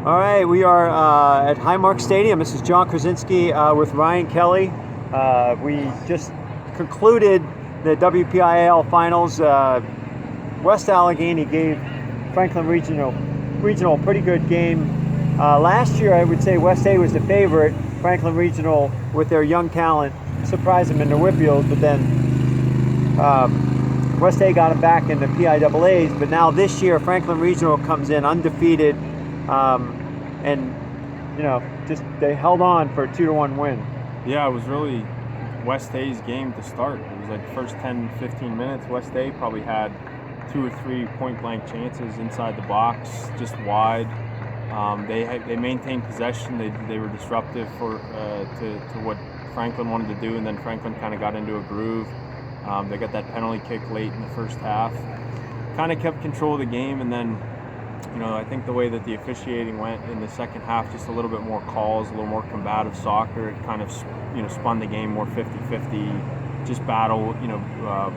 All right, we are at Highmark Stadium. This is John Krysinsky with Ryan Kelly. We just concluded the WPIAL finals. West Allegheny gave Franklin Regional a pretty good game. Last year, I would say West A was the favorite. Franklin Regional, with their young talent, surprised them in the WPIALs, but then West A got them back in the PIAAs. But now this year, Franklin Regional comes in undefeated, and just they held on for a 2-1 win. Yeah, it was really West A's game to start. It was like the first 10-15 minutes. West A probably had 2 or 3 point-blank chances inside the box, just wide. They maintained possession. They were disruptive to what Franklin wanted to do, and then Franklin kind of got into a groove. They got that penalty kick late in the first half. Kind of kept control of the game, and then I think the way that the officiating went in the second half, just a little bit more calls, a little more combative soccer. It kind of spun the game more 50-50, just battle,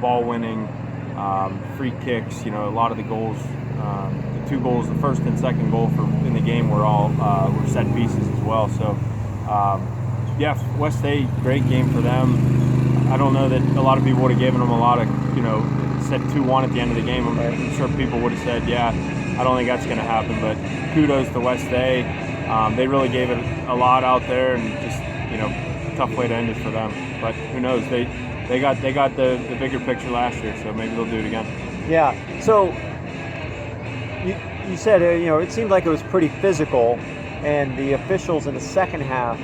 ball winning, free kicks. A lot of the goals, the 2 goals, the first and second goal in the game were all were set pieces as well. So West A, great game for them. I don't know that a lot of people would have given them a lot of, said 2-1 at the end of the game. I'm sure people would have said, I don't think that's going to happen, but kudos to West A. They really gave it a lot out there, and just tough way to end it for them. But who knows? They got the bigger picture last year, so maybe they'll do it again. Yeah. So you said it seemed like it was pretty physical, and the officials in the second half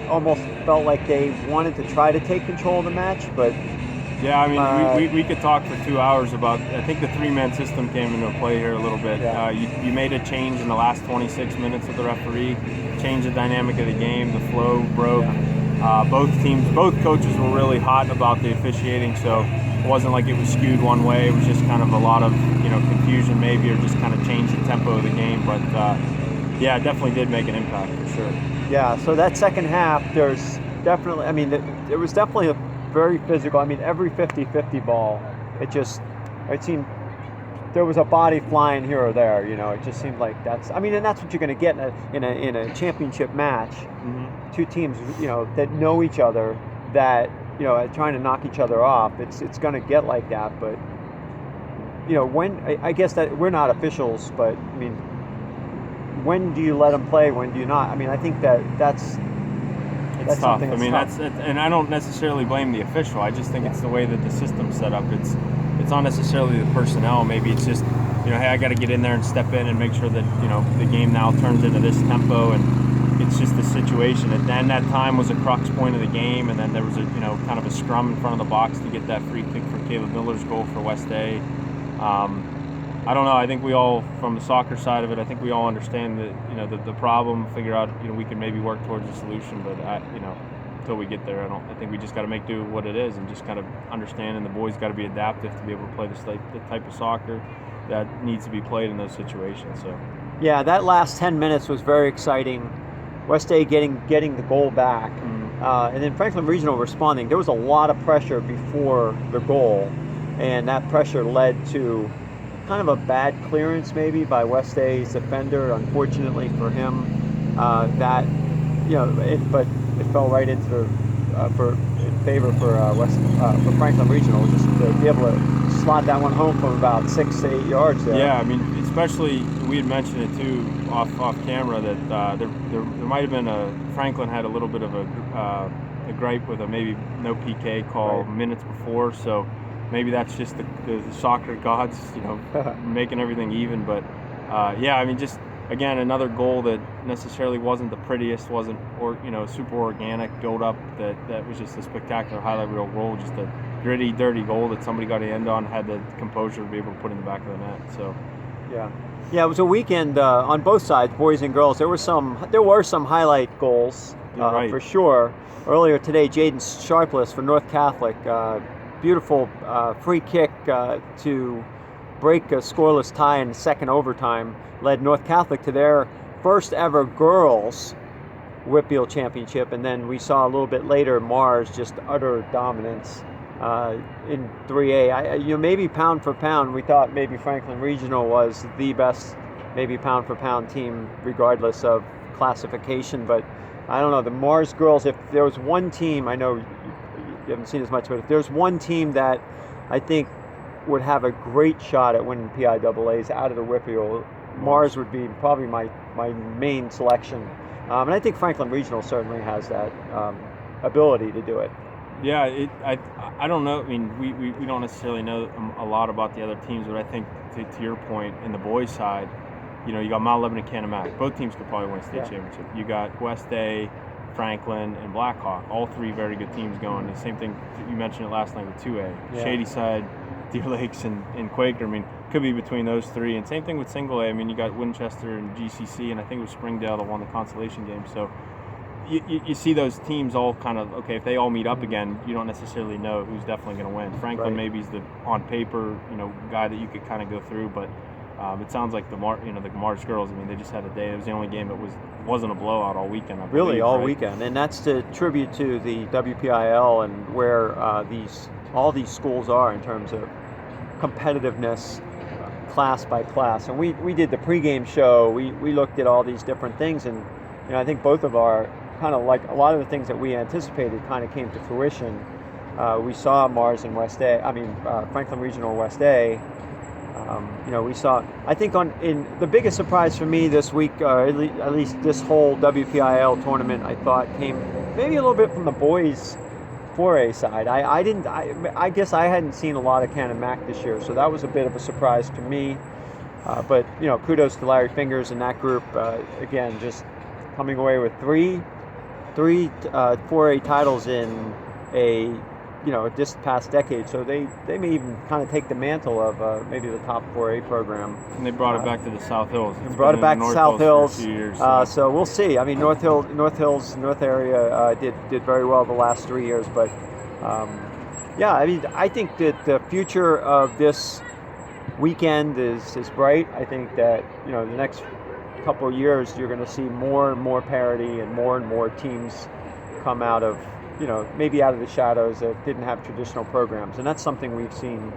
almost felt like they wanted to try to take control of the match, but. Yeah, I mean, we could talk for 2 hours about. I think the 3-man system came into play here a little bit. Yeah. You made a change in the last 26 minutes with the referee, changed the dynamic of the game. The flow broke. Yeah. Both coaches were really hot about the officiating, so it wasn't like it was skewed one way. It was just kind of a lot of confusion maybe, or just kind of changed the tempo of the game. But it definitely did make an impact for sure. Yeah. So that second half, there's definitely. I mean, there was definitely a very physical. I mean, every 50-50 ball, it seemed there was a body flying here or there. It just seemed like that's. I mean, and that's what you're going to get in a championship match. Mm-hmm. 2 teams, that know each other, that trying to knock each other off. It's going to get like that. But when I guess that we're not officials, but I mean, when do you let them play? When do you not? I mean, I think that's. It's tough. I mean, and I don't necessarily blame the official. I just think it's the way that the system's set up. It's not necessarily the personnel. Maybe it's just, hey, I got to get in there and step in and make sure that, the game now turns into this tempo, and it's just the situation. And then that time was a crux point of the game, and then there was a, kind of a scrum in front of the box to get that free kick for Caleb Miller's goal for West A. I don't know. I think we all, from the soccer side of it, I think we all understand that, the problem, figure out, we can maybe work towards a solution, but until we get there, I think we just got to make do with what it is, and just kind of understand, and the boys got to be adaptive to be able to play the type of soccer that needs to be played in those situations. So yeah, that last 10 minutes was very exciting. West A getting the goal back, and then Franklin Regional responding. There was a lot of pressure before the goal, and that pressure led to kind of a bad clearance maybe by West A's defender. Unfortunately for him, but it fell right into in favor for Franklin Regional, just to be able to slot that one home from about 6 to 8 yards there. Yeah, I mean, especially we had mentioned it too off camera that there might have been Franklin had a little bit of a gripe with a maybe no PK call minutes before, so. Maybe that's just the soccer gods, making everything even. But I mean, just again, another goal that necessarily wasn't the prettiest, wasn't super organic build up. That was just a spectacular highlight reel goal, just a gritty, dirty goal that somebody got to end on, had the composure to be able to put in the back of the net. So yeah, it was a weekend on both sides, boys and girls. There were some highlight goals for sure. Earlier today, Jaden Sharpless for North Catholic. Beautiful free kick to break a scoreless tie in the second overtime led North Catholic to their first ever girls WPIAL championship, and then we saw a little bit later Mars just utter dominance in 3A. Maybe pound for pound, we thought maybe Franklin Regional was the best maybe pound for pound team regardless of classification. But I don't know, the Mars girls, if there was one team, I know you haven't seen as much, but if there's one team that I think would have a great shot at winning PIAAs out of the WPIAL, Mars would be probably my main selection. And I think Franklin Regional certainly has that ability to do it. Yeah, I don't know. I mean, we don't necessarily know a lot about the other teams, but I think to your point, in the boys' side, you know, you got Mount Lebanon, Canemak. Both teams could probably win a state championship. You got West A, Franklin, and Blackhawk. All three very good teams going. The same thing, you mentioned it last night with 2A. Yeah. Shadyside, Deer Lakes, and Quaker. I mean, could be between those three. And same thing with single A. I mean, you got Winchester and GCC, and I think it was Springdale that won the consolation game. So you see those teams all kind of, okay, if they all meet up again, you don't necessarily know who's definitely going to win. Franklin maybe is the, on paper, you know, guy that you could kind of go through, but it sounds like the Mars girls, I mean, they just had a day. It was the only game that wasn't a blowout all weekend, I believe, really, all right? weekend. And that's to tribute to the WPIAL and where all these schools are in terms of competitiveness, class by class. And we did the pregame show. We looked at all these different things, and you know, I think both of our kind of, like a lot of the things that we anticipated kind of came to fruition. We saw Mars and Franklin Regional West A. You know, we saw, I think in the biggest surprise for me this week, at least this whole WPIAL tournament, I thought came maybe a little bit from the boys 4A side. I guess I hadn't seen a lot of Canemak this year, so that was a bit of a surprise to me. But you know, kudos to Larry Fingers and that group. Again, just coming away with three 4A titles in this past decade. So they may even kind of take the mantle of maybe the top 4A program. And they brought it back to the South Hills. It's brought it back to South Hills. For a few years, so we'll see. I mean, North area did very well the last 3 years, but yeah, I mean, I think that the future of this weekend is bright. I think that, you know, the next couple of years you're going to see more and more parity and more teams come out of, you know, maybe out of the shadows that didn't have traditional programs, and that's something we've seen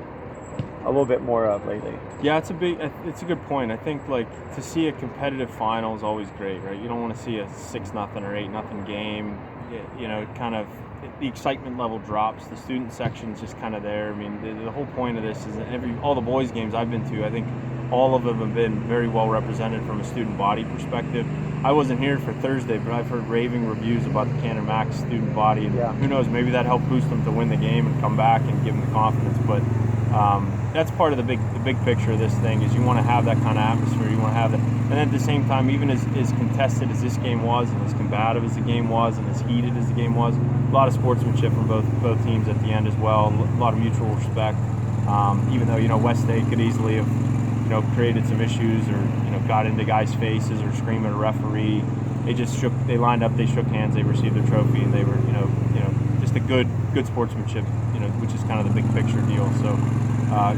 a little bit more of lately. Yeah, it's a good point. I think, like, to see a competitive final is always great, right? You don't want to see a 6-0 or 8-0 game. You know, kind of the excitement level drops. The student section's just kind of there. I mean, the whole point of this is that all the boys games I've been to, I think all of them have been very well represented from a student body perspective. I wasn't here for Thursday, but I've heard raving reviews about the Canemak student body, and who knows, maybe that helped boost them to win the game and come back and give them the confidence. But that's part of the big picture of this thing, is you want to have that kind of atmosphere. You want to have that, and at the same time, even as contested as this game was, and as combative as the game was, and as heated as the game was, a lot of sportsmanship from both teams at the end as well. A lot of mutual respect. Even though, you know, West State could easily have, you know, created some issues, or, you know, got into guys' faces or screamed at a referee. They lined up, they shook hands, they received their trophy, and they were, you know, just a good sportsmanship, you know, which is kind of the big picture deal. So,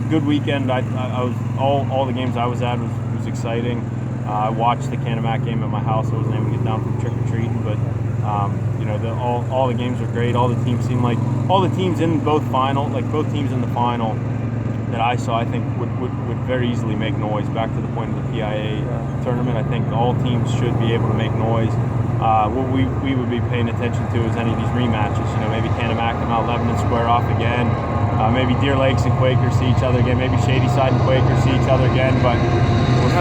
good weekend. I was all the games I was at was exciting. I watched the Canemak game at my house. I wasn't able to get down from trick or treating, but you know, all the games were great. All the teams seemed like both teams in the final that I saw, I think would very easily make noise. Back to the point of the PIA tournament, I think all teams should be able to make noise. What we would be paying attention to is any of these rematches. You know, maybe Canemak and Mount Lebanon square off again. Maybe Deer Lakes and Quaker see each other again. Maybe Shadyside and Quaker see each other again. But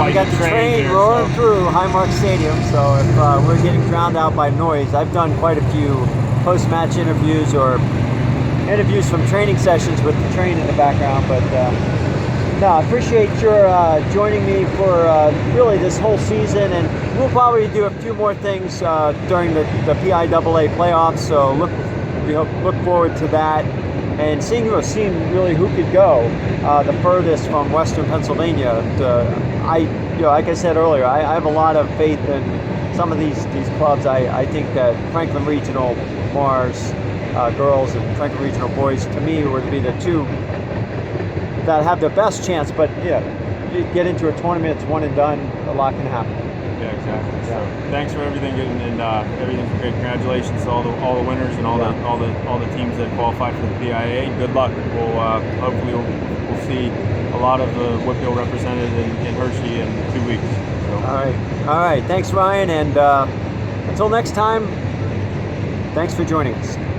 we got the train roaring through Highmark Stadium, so if we're getting drowned out by noise, I've done quite a few post-match interviews or interviews from training sessions with the train in the background. But no, I appreciate your joining me for really this whole season, and we'll probably do a few more things during the PIAA playoffs. So look forward to that, and seeing really who could go the furthest from Western Pennsylvania. Like I said earlier, I have a lot of faith in some of these clubs. I think that Franklin Regional Mars girls and Franklin Regional boys, to me, would be the two that have the best chance. But yeah, you get into a tournament, it's one and done, a lot can happen. Yeah, exactly. Yeah. So thanks for everything, and everything's great. Congratulations to all the winners and all the teams that qualified for the PIA. Good luck. Hopefully we'll see a lot of the WPIAL represented in Hershey in 2 weeks. All right. All right. Thanks, Ryan. And until next time, thanks for joining us.